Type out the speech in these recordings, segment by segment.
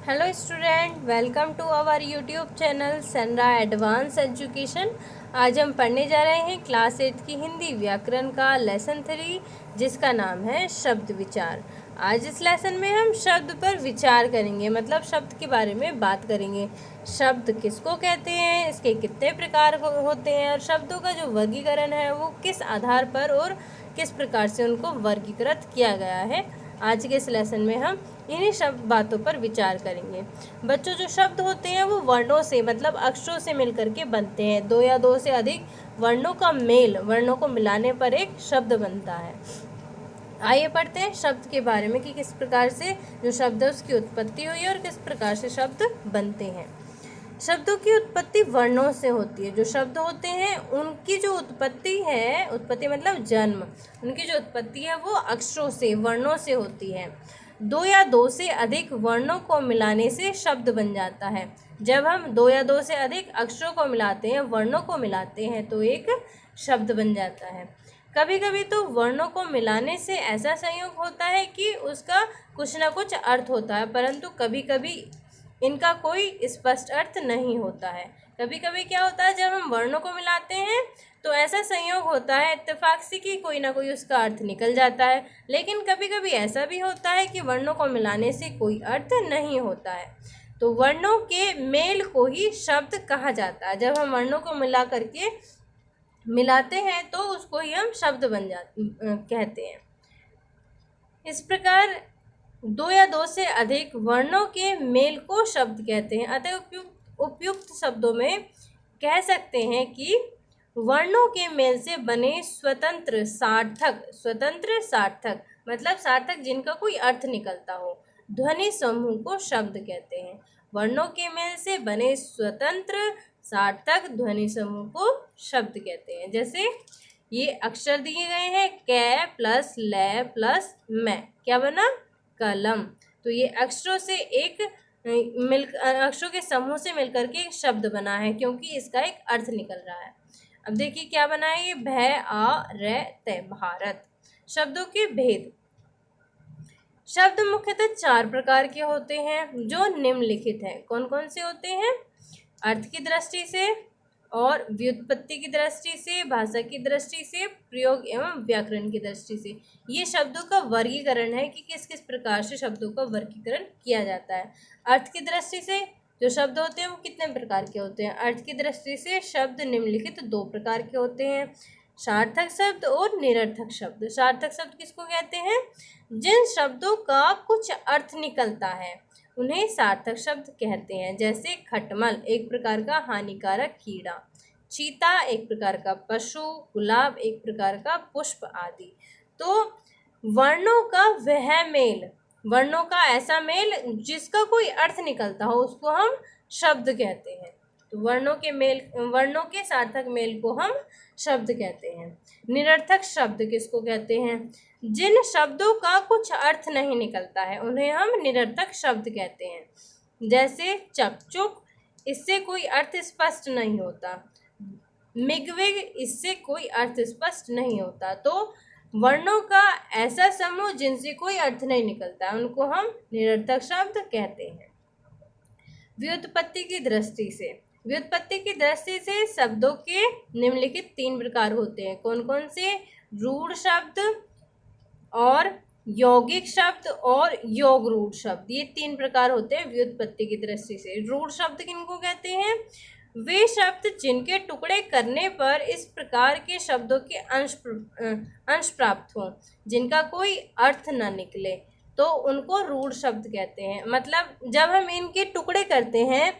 Hello student, welcome to our YouTube channel Sanra advance education. आज हम पढ़ने जा रहे हैं क्लास 8 की हिंदी व्याकरण का लेसन 3, जिसका नाम है शब्द विचार। आज इस लेसन में हम शब्द पर विचार करेंगे, मतलब शब्द के बारे में बात करेंगे। शब्द किसको कहते हैं, इसके कितने प्रकार होते हैं और शब्दों का जो वर्गीकरण है वो किस आधार पर और किस प्रकार से उनको वर्गीकृत किया गया है। आज के इस लेसन में हम इन्हीं शब्द बातों पर विचार करेंगे। बच्चों, जो शब्द होते हैं वो वर्णों से मतलब अक्षरों से मिलकर के बनते हैं। दो या दो से अधिक वर्णों का मेल, वर्णों को मिलाने पर एक शब्द बनता है। आइए पढ़ते हैं शब्द के बारे में कि किस प्रकार से जो शब्द है उसकी उत्पत्ति हुई है और किस प्रकार से शब्द बनते हैं। शब्दों की उत्पत्ति वर्णों से होती है। जो शब्द होते हैं उनकी जो उत्पत्ति है, उत्पत्ति मतलब जन्म, उनकी जो उत्पत्ति है वो अक्षरों से, वर्णों से होती है। दो या दो से अधिक वर्णों को मिलाने से शब्द बन जाता है। जब हम दो या दो से अधिक अक्षरों को मिलाते हैं, वर्णों को मिलाते हैं, तो एक शब्द बन जाता है। कभी कभी तो वर्णों को मिलाने से ऐसा संयोग होता है कि उसका कुछ ना कुछ अर्थ होता है, परंतु कभी कभी इनका कोई स्पष्ट अर्थ नहीं होता है। कभी कभी क्या होता है, जब हम वर्णों को मिलाते हैं तो ऐसा संयोग होता है इत्तेफाक से कि कोई ना कोई उसका अर्थ निकल जाता है। लेकिन कभी कभी ऐसा भी होता है कि वर्णों को मिलाने से कोई अर्थ नहीं होता है। तो वर्णों के मेल को ही शब्द कहा जाता है। जब हम वर्णों को मिला करके मिलाते हैं तो उसको ही हम शब्द बन कहते हैं। इस प्रकार दो या दो से अधिक वर्णों के मेल को शब्द कहते हैं। अतः उपयुक्त शब्दों में कह सकते हैं कि वर्णों के मेल से बने स्वतंत्र सार्थक मतलब सार्थक जिनका कोई अर्थ निकलता हो, ध्वनि समूह को शब्द कहते हैं। वर्णों के मेल से बने स्वतंत्र सार्थक ध्वनि समूह को शब्द कहते हैं। जैसे ये अक्षर दिए गए हैं, कै प्लस ले प्लस मैं, क्या बना? कलम। तो ये अक्षरों से एक अक्षरों के समूह से मिलकर के एक शब्द बना है, क्योंकि इसका एक अर्थ निकल रहा है। अब देखिए क्या बना है, ये भय आ रे तय भारत। शब्दों के भेद। शब्द मुख्यतः 4 प्रकार के होते हैं जो निम्नलिखित हैं। कौन कौन से होते हैं? अर्थ की दृष्टि से और व्युत्पत्ति की दृष्टि से, भाषा की दृष्टि से, प्रयोग एवं व्याकरण की दृष्टि से। ये शब्दों का वर्गीकरण है कि किस किस प्रकार से शब्दों का वर्गीकरण किया जाता है। अर्थ की दृष्टि से जो शब्द होते हैं वो कितने प्रकार के होते हैं? अर्थ की दृष्टि से शब्द निम्नलिखित 2 प्रकार के होते हैं, सार्थक शब्द और निरर्थक शब्द। सार्थक शब्द किसको कहते हैं? जिन शब्दों का कुछ अर्थ निकलता है उन्हें सार्थक शब्द कहते हैं। जैसे खटमल एक प्रकार का हानिकारक कीड़ा, चीता एक प्रकार का पशु, गुलाब एक प्रकार का पुष्प आदि। तो वर्णों का वह मेल, वर्णों का ऐसा मेल जिसका कोई अर्थ निकलता हो उसको हम शब्द कहते हैं। तो वर्णों के सार्थक मेल को हम शब्द कहते हैं। निरर्थक शब्द किसको कहते हैं? जिन शब्दों का कुछ अर्थ नहीं निकलता है उन्हें हम निरर्थक शब्द कहते हैं। जैसे चकचुक, इससे कोई अर्थ स्पष्ट नहीं होता। मिगविग, इससे कोई अर्थ स्पष्ट नहीं होता। तो वर्णों का ऐसा समूह जिनसे कोई अर्थ नहीं निकलता है उनको हम निरर्थक शब्द कहते हैं। व्युत्पत्ति की दृष्टि से। व्युत्पत्ति की दृष्टि से शब्दों के निम्नलिखित 3 प्रकार होते हैं। कौन कौन से? रूढ़ शब्द और यौगिक शब्द और योग रूढ़ शब्द। ये 3 प्रकार होते हैं व्युत्पत्ति की दृष्टि से। रूढ़ शब्द किनको कहते हैं? वे शब्द जिनके टुकड़े करने पर इस प्रकार के शब्दों के अंश प्राप्त हों जिनका कोई अर्थ न निकले, तो उनको रूढ़ शब्द कहते हैं। मतलब जब हम इनके टुकड़े करते हैं,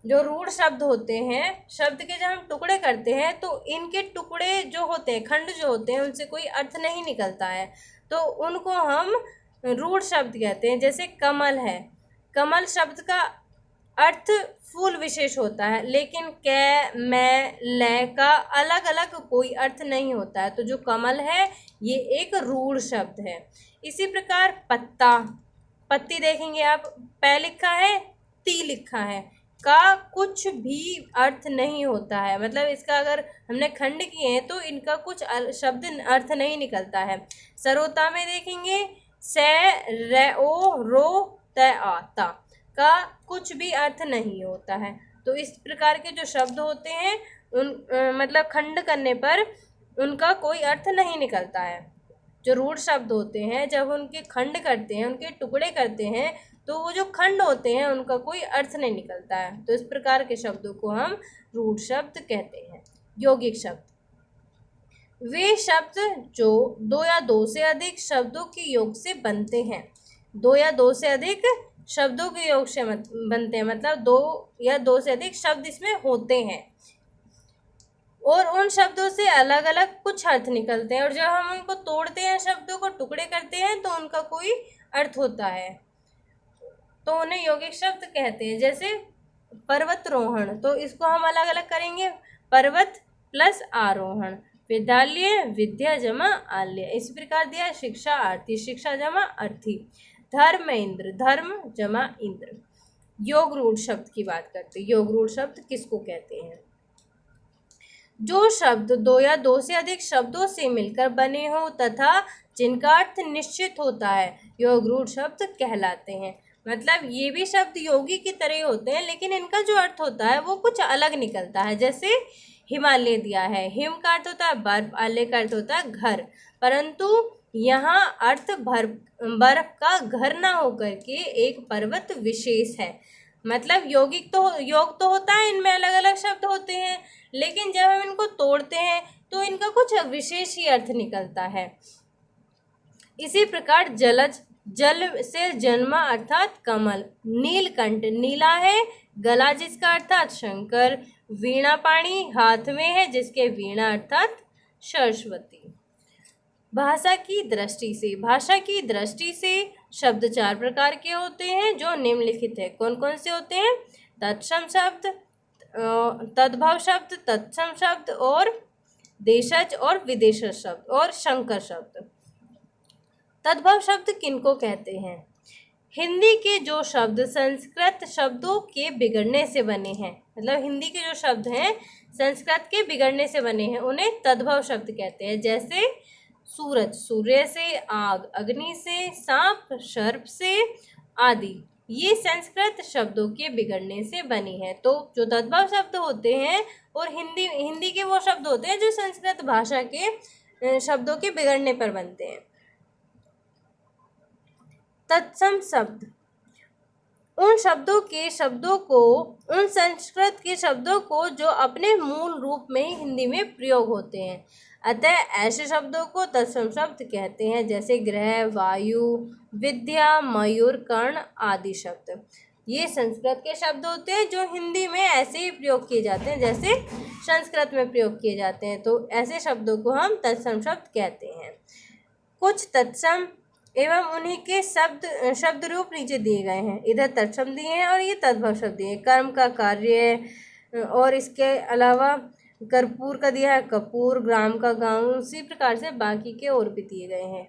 जो रूढ़ शब्द होते हैं, शब्द के जब हम टुकड़े करते हैं तो इनके टुकड़े जो होते हैं, खंड जो होते हैं, उनसे कोई अर्थ नहीं निकलता है, तो उनको हम रूढ़ शब्द कहते हैं। जैसे कमल है, कमल शब्द का अर्थ फूल विशेष होता है, लेकिन कै मैं ले का अलग अलग कोई अर्थ नहीं होता है, तो जो कमल है ये एक रूढ़ शब्द है। इसी प्रकार पत्ता, पत्ती देखेंगे आप, पै लिखा है, ती लिखा है, का कुछ भी अर्थ नहीं होता है। मतलब इसका अगर हमने खंड किए हैं तो इनका कुछ शब्द अर्थ नहीं निकलता है। सरोता में देखेंगे से रे ओ रो त आता, का कुछ भी अर्थ नहीं होता है। तो इस प्रकार के जो शब्द होते हैं मतलब खंड करने पर उनका कोई अर्थ नहीं निकलता है। जो रूढ़ शब्द होते हैं जब उनके खंड करते हैं, उनके टुकड़े करते हैं, तो वो जो खंड होते हैं उनका कोई अर्थ नहीं निकलता है। तो इस प्रकार के शब्दों को हम रूढ़ शब्द कहते हैं। यौगिक शब्द वे शब्द जो दो या दो से अधिक शब्दों के योग से बनते हैं। दो या दो से अधिक शब्दों के योग से बनते हैं, मतलब दो या दो से अधिक शब्द इसमें होते हैं और उन शब्दों से अलग अलग कुछ अर्थ निकलते हैं, और जब हम उनको तोड़ते हैं, शब्दों को टुकड़े करते हैं, तो उनका कोई अर्थ होता है, तो उन्हें यौगिक शब्द कहते हैं। जैसे पर्वतरोहण, तो इसको हम अलग अलग करेंगे, पर्वत प्लस आरोहण। विद्यालय विद्या जमा आल्य, इस प्रकार दिया। शिक्षा आरती, शिक्षा जमा अर्थी। धर्म इंद्र, धर्म जमा इंद्र। योग रूढ़ शब्द की बात करते हैं। योग रूढ़ शब्द किसको कहते हैं? जो शब्द दो या दो से अधिक शब्दों से मिलकर बने हो तथा जिनका अर्थ निश्चित होता है, योग रूढ़ शब्द कहलाते हैं। मतलब ये भी शब्द योगी की तरह होते हैं, लेकिन इनका जो अर्थ होता है वो कुछ अलग निकलता है। जैसे हिमालय दिया है, हिम का अर्थ होता है बर्फ, आलय का अर्थ होता है घर, परंतु यहाँ अर्थ बर्फ का घर ना होकर के एक पर्वत विशेष है। मतलब योग तो होता है, इनमें अलग अलग शब्द होते हैं, लेकिन जब हम इनको तोड़ते हैं तो इनका कुछ विशेष ही अर्थ निकलता है। इसी प्रकार जलज, जल से जन्मा अर्थात कमल। नीलकंठ, नीला है, गला जिसका अर्थात शंकर। वीणा पाणी, हाथ में है जिसके वीणा अर्थात सरस्वती। भाषा की दृष्टि से, भाषा की दृष्टि से शब्द चार प्रकार के होते हैं जो निम्नलिखित है। कौन कौन से होते हैं? तत्सम शब्द, तद्भव शब्द, तत्सम शब्द और देशज और विदेशज शब्द और शंकर शब्द। तद्भव शब्द किनको कहते हैं? हिंदी के जो शब्द संस्कृत शब्दों के बिगड़ने से बने हैं, मतलब हिंदी के जो शब्द हैं संस्कृत के बिगड़ने से बने हैं, उन्हें तद्भव शब्द कहते हैं। जैसे सूरज, सूर्य से। आग, अग्नि से। सांप, सर्प से आदि, ये संस्कृत शब्दों के बिगड़ने से बनी है। तो जो तद्भव शब्द होते हैं और हिंदी के वो शब्द होते हैं जो संस्कृत भाषा के शब्दों के बिगड़ने पर बनते हैं। तत्सम शब्द उन संस्कृत के शब्दों को जो अपने मूल रूप में ही हिंदी में प्रयोग होते हैं, अतः ऐसे शब्दों को तत्सम शब्द कहते हैं। जैसे ग्रह, वायु, विद्या, मयूर, कर्ण आदि शब्द, ये संस्कृत के शब्द होते हैं जो हिंदी में ऐसे ही प्रयोग किए जाते हैं जैसे संस्कृत में प्रयोग किए जाते हैं। तो ऐसे शब्दों को हम तत्सम शब्द कहते हैं। कुछ तत्सम एवं उन्हीं के शब्द रूप नीचे दिए गए हैं। इधर तत्सम दिए हैं और ये तद्भव शब्द दिए हैं। कर्म का कार्य, और इसके अलावा कर्पूर का दिया है कपूर, ग्राम का गांव, उसी प्रकार से बाकी के और भी दिए गए हैं।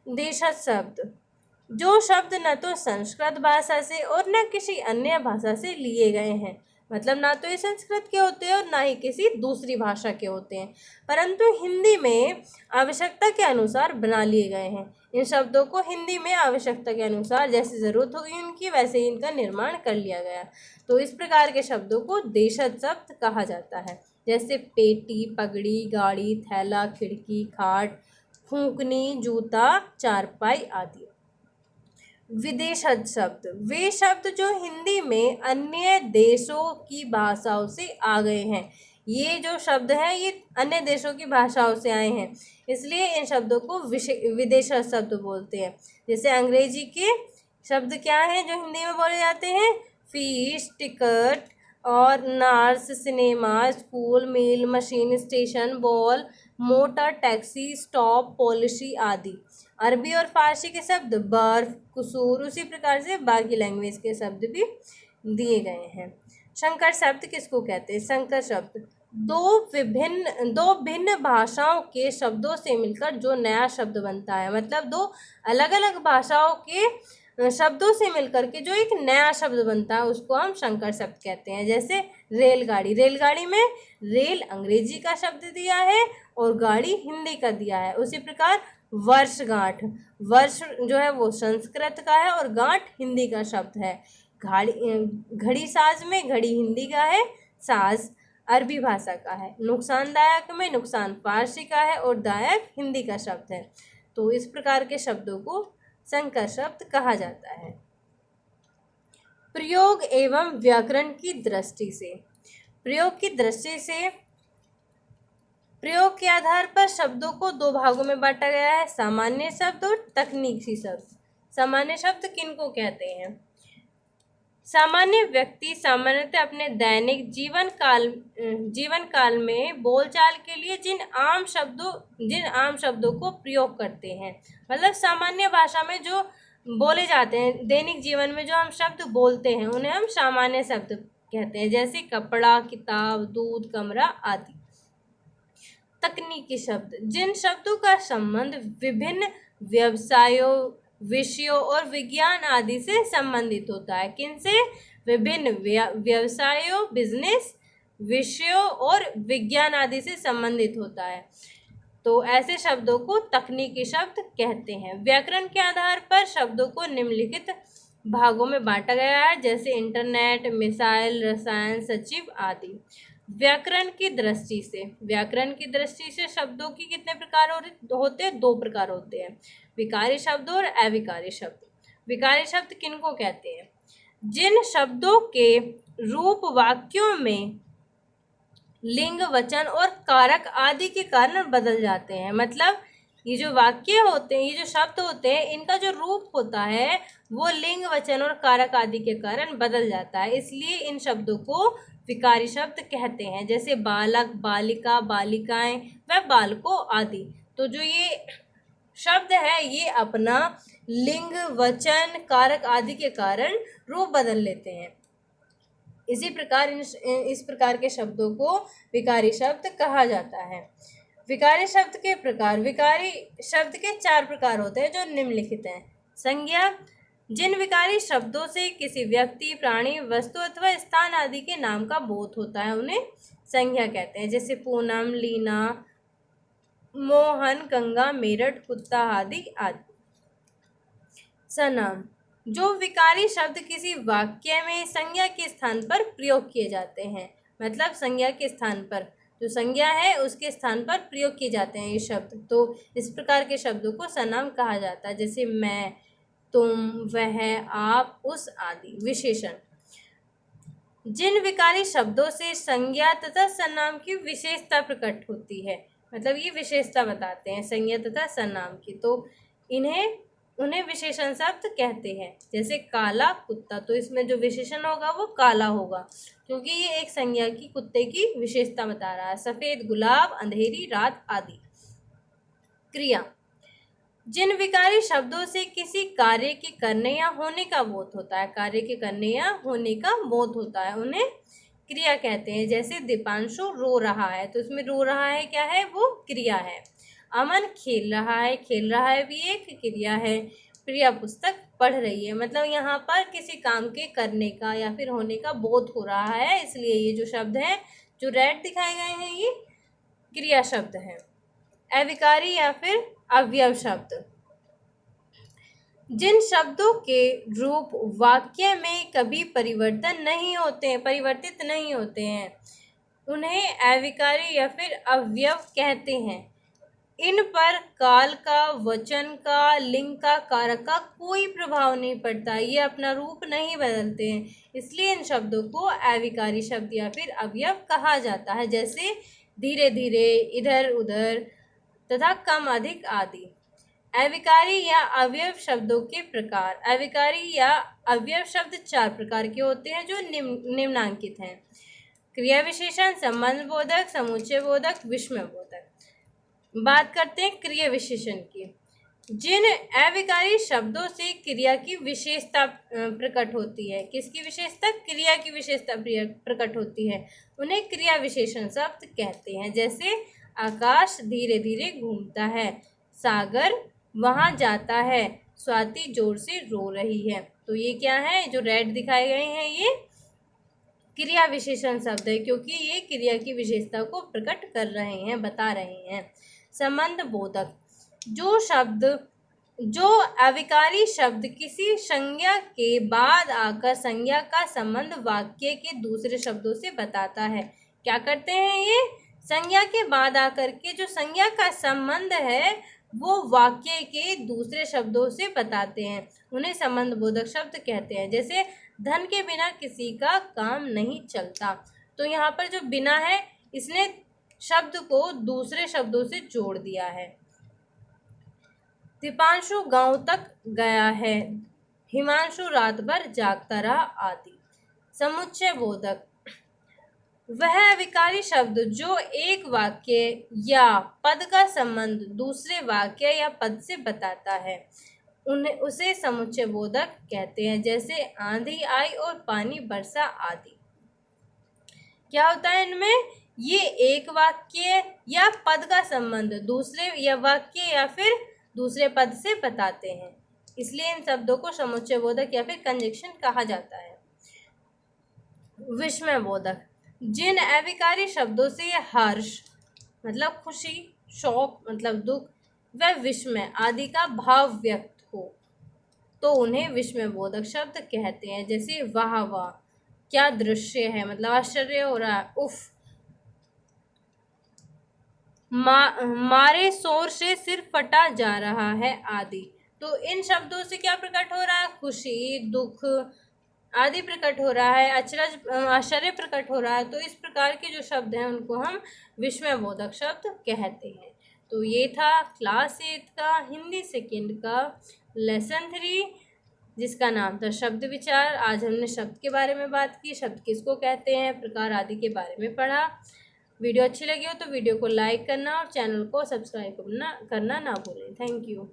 देशज शब्द, जो शब्द न तो संस्कृत भाषा से और न किसी अन्य भाषा से लिए गए हैं, मतलब ना तो ये संस्कृत के होते हैं और ना ही किसी दूसरी भाषा के होते हैं, परंतु हिंदी में आवश्यकता के अनुसार बना लिए गए हैं। इन शब्दों को हिंदी में आवश्यकता के अनुसार जैसी ज़रूरत होगी उनकी, वैसे ही इनका निर्माण कर लिया गया। तो इस प्रकार के शब्दों को देशज शब्द कहा जाता है। जैसे पेटी, पगड़ी, गाड़ी, थैला, खिड़की, खाट, फूंकनी, जूता, चारपाई आदि। विदेशज शब्द, वे शब्द जो हिंदी में अन्य देशों की भाषाओं से आ गए हैं। ये जो शब्द हैं ये अन्य देशों की भाषाओं से आए हैं, इसलिए इन शब्दों को विदेशज शब्द बोलते हैं। जैसे अंग्रेजी के शब्द क्या हैं जो हिंदी में बोले जाते हैं? फीस, टिकट और nurse, cinema, school, mill, machine, station, ball, motor, taxi, stop, policy आदि। अरबी और फारसी के शब्द बर्फ, कसूर, उसी प्रकार से बाकी लैंग्वेज के शब्द भी दिए गए हैं। संकर शब्द किसको कहते हैं? संकर शब्द दो भिन्न भाषाओं के शब्दों से मिलकर जो नया शब्द बनता है, मतलब दो अलग अलग भाषाओं के शब्दों से मिलकर के जो एक नया शब्द बनता है उसको हम संकर शब्द कहते हैं। जैसे रेलगाड़ी, रेलगाड़ी में रेल अंग्रेजी का शब्द दिया है और गाड़ी हिंदी का दिया है। उसी प्रकार वर्षगांठ, वर्ष जो है वो संस्कृत का है और गांठ हिंदी का शब्द है। घड़ी साज में घड़ी हिंदी का है, साज अरबी भाषा का है। नुकसानदायक में नुकसान फारसी का है और दायक हिंदी का शब्द है। तो इस प्रकार के शब्दों को संकर शब्द कहा जाता है। प्रयोग एवं व्याकरण की दृष्टि से, प्रयोग की दृष्टि से प्रयोग के आधार पर शब्दों को दो भागों में बांटा गया है, सामान्य शब्द और तकनीकी शब्द। सामान्य शब्द किनको कहते हैं? सामान्य व्यक्ति सामान्यतः अपने दैनिक जीवन काल में बोलचाल के लिए जिन आम शब्दों को प्रयोग करते हैं, मतलब सामान्य भाषा में जो बोले जाते हैं, दैनिक जीवन में जो हम शब्द बोलते हैं उन्हें हम सामान्य शब्द कहते हैं, जैसे कपड़ा, किताब, दूध, कमरा आदि। तकनीकी शब्द, जिन शब्दों का संबंध विभिन्न व्यवसायों, विषयों और विज्ञान आदि से संबंधित होता है। किनसे? विभिन्न व्यवसायों, बिजनेस, विषयों और विज्ञान आदि से संबंधित होता है, तो ऐसे शब्दों को तकनीकी शब्द कहते हैं। व्याकरण के आधार पर शब्दों को निम्नलिखित भागों में बांटा गया है, जैसे इंटरनेट, मिसाइल, रसायन, सचिव आदि। व्याकरण की दृष्टि से शब्दों की कितने प्रकार होते हैं? दो प्रकार होते हैं, विकारी शब्द और अविकारी शब्द। विकारी शब्द किनको कहते हैं? जिन शब्दों के रूप वाक्यों में लिंग, वचन और कारक आदि के कारण बदल जाते हैं। मतलब ये जो वाक्य होते हैं, ये जो शब्द होते हैं, इनका जो रूप होता है वो लिंग, वचन और कारक आदि के कारण बदल जाता है, इसलिए इन शब्दों को विकारी शब्द कहते हैं, जैसे बालक, बालिका, बालिकाएं व बालकों आदि। तो जो ये शब्द है ये अपना लिंग, वचन, कारक आदि के कारण रूप बदल लेते हैं। इसी प्रकार इस प्रकार के शब्दों को विकारी शब्द कहा जाता है। विकारी शब्द के प्रकार, विकारी शब्द के 4 प्रकार होते हैं जो निम्नलिखित हैं। संज्ञा, जिन विकारी शब्दों से किसी व्यक्ति, प्राणी, वस्तु अथवा स्थान आदि के नाम का बोध होता है उन्हें संज्ञा कहते हैं, जैसे पूनम, लीना, मोहन, गंगा, मेरठ, कुत्ता आदि आदि। सनाम, जो विकारी शब्द किसी वाक्य में संज्ञा के स्थान पर प्रयोग किए जाते हैं, मतलब संज्ञा के स्थान पर जो संज्ञा है उसके स्थान पर प्रयोग किए जाते हैं ये शब्द, तो इस प्रकार के शब्दों को सनाम कहा जाता है, जैसे मैं, तुम, वह, आप, उस आदि। विशेषण, जिन विकारी शब्दों से संज्ञा तथा सर्वनाम की विशेषता प्रकट होती है, मतलब ये विशेषता बताते हैं संज्ञा तथा सर्वनाम की, तो उन्हें विशेषण शब्द कहते हैं, जैसे काला, कुत्ता, तो इसमें जो विशेषण होगा वो काला होगा क्योंकि ये एक संज्ञा की कुत्ते की विशेषता बता रहा है। सफेद, गुलाब, अंधेरी रात आदि। क्रिया, जिन विकारी शब्दों से किसी कार्य के करने या होने का बोध होता है, कार्य के करने या होने का बोध होता है, उन्हें क्रिया कहते हैं। जैसे दीपांशु रो रहा है, तो इसमें रो रहा है क्या है? वो क्रिया है। अमन खेल रहा है भी एक क्रिया है। प्रिया पुस्तक पढ़ रही है, मतलब यहाँ पर किसी काम के करने का या फिर होने का बोध हो रहा है, इसलिए ये जो शब्द हैं जो रेड दिखाए गए हैं ये क्रिया शब्द हैं। अविकारी या फिर अवयव शब्द, जिन शब्दों के रूप वाक्य में कभी परिवर्तित नहीं होते हैं उन्हें अविकारी या फिर अवयव कहते हैं। इन पर काल का, वचन का, लिंग का, कारक का कोई प्रभाव नहीं पड़ता, ये अपना रूप नहीं बदलते हैं, इसलिए इन शब्दों को अविकारी शब्द या फिर अवयव कहा जाता है, जैसे धीरे धीरे, इधर उधर तथा कम अधिक आदि। अविकारी या अवयव शब्दों के प्रकार, अविकारी या अवयव शब्द 4 प्रकार के होते हैं जो निम्नांकित हैं। क्रिया विशेषण, संबंध बोधक, समुच्चय बोधक, विस्मय बोधक। बात करते हैं क्रिया विशेषण की। जिन अविकारी शब्दों से क्रिया की विशेषता प्रकट होती है, किसकी विशेषता? क्रिया की विशेषता प्रकट होती है, उन्हें क्रिया विशेषण शब्द कहते हैं। जैसे आकाश धीरे धीरे घूमता है, सागर वहाँ जाता है, स्वाति जोर से रो रही है। तो ये क्या है? जो रेड दिखाए गए हैं ये क्रिया विशेषण शब्द है, क्योंकि ये क्रिया की विशेषता को प्रकट कर रहे हैं, बता रहे हैं। संबंध बोधक, जो शब्द जो अविकारी शब्द किसी संज्ञा के बाद आकर संज्ञा का संबंध वाक्य के दूसरे शब्दों से बताता है। क्या करते हैं ये? संज्ञा के बाद आकर के जो संज्ञा का संबंध है वो वाक्य के दूसरे शब्दों से बताते हैं, उन्हें संबंध बोधक शब्द कहते हैं। जैसे धन के बिना किसी का काम नहीं चलता, तो यहाँ पर जो बिना है इसने शब्द को दूसरे शब्दों से जोड़ दिया है। दीपांशु गांव तक गया है, हिमांशु रात भर जागता रहा आदि। समुच्चय बोधक, वह अविकारी शब्द जो एक वाक्य या पद का संबंध दूसरे वाक्य या पद से बताता है उसे समुच्चय बोधक कहते हैं। जैसे आंधी आई और पानी बरसा आदि। क्या होता है इनमें? ये एक वाक्य या पद का संबंध दूसरे या वाक्य या फिर दूसरे पद से बताते हैं, इसलिए इन शब्दों को समुच्चय बोधक या फिर कंजक्शन कहा जाता है। विस्मय बोधक, जिन अविकारी शब्दों से हर्ष मतलब खुशी, शौक मतलब दुख व विस्मय आदि का भाव व्यक्त हो तो उन्हें विस्मय बोधक शब्द कहते हैं। जैसे वाह वाह, क्या दृश्य है मतलब आश्चर्य हो रहा है, उफ, मारे शोर से सिर फटा जा रहा है आदि। तो इन शब्दों से क्या प्रकट हो रहा है? खुशी, दुख आदि प्रकट हो रहा है, अचरज आश्चर्य प्रकट हो रहा है। तो इस प्रकार के जो शब्द हैं उनको हम विस्मय बोधक शब्द कहते हैं। तो ये था क्लास 8 का हिंदी सेकेंड का लेसन 3 जिसका नाम था शब्द विचार। आज हमने शब्द के बारे में बात की, शब्द किसको कहते हैं, प्रकार आदि के बारे में पढ़ा। वीडियो अच्छी लगी हो तो वीडियो को लाइक करना और चैनल को सब्सक्राइब करना ना भूलें। Thank you.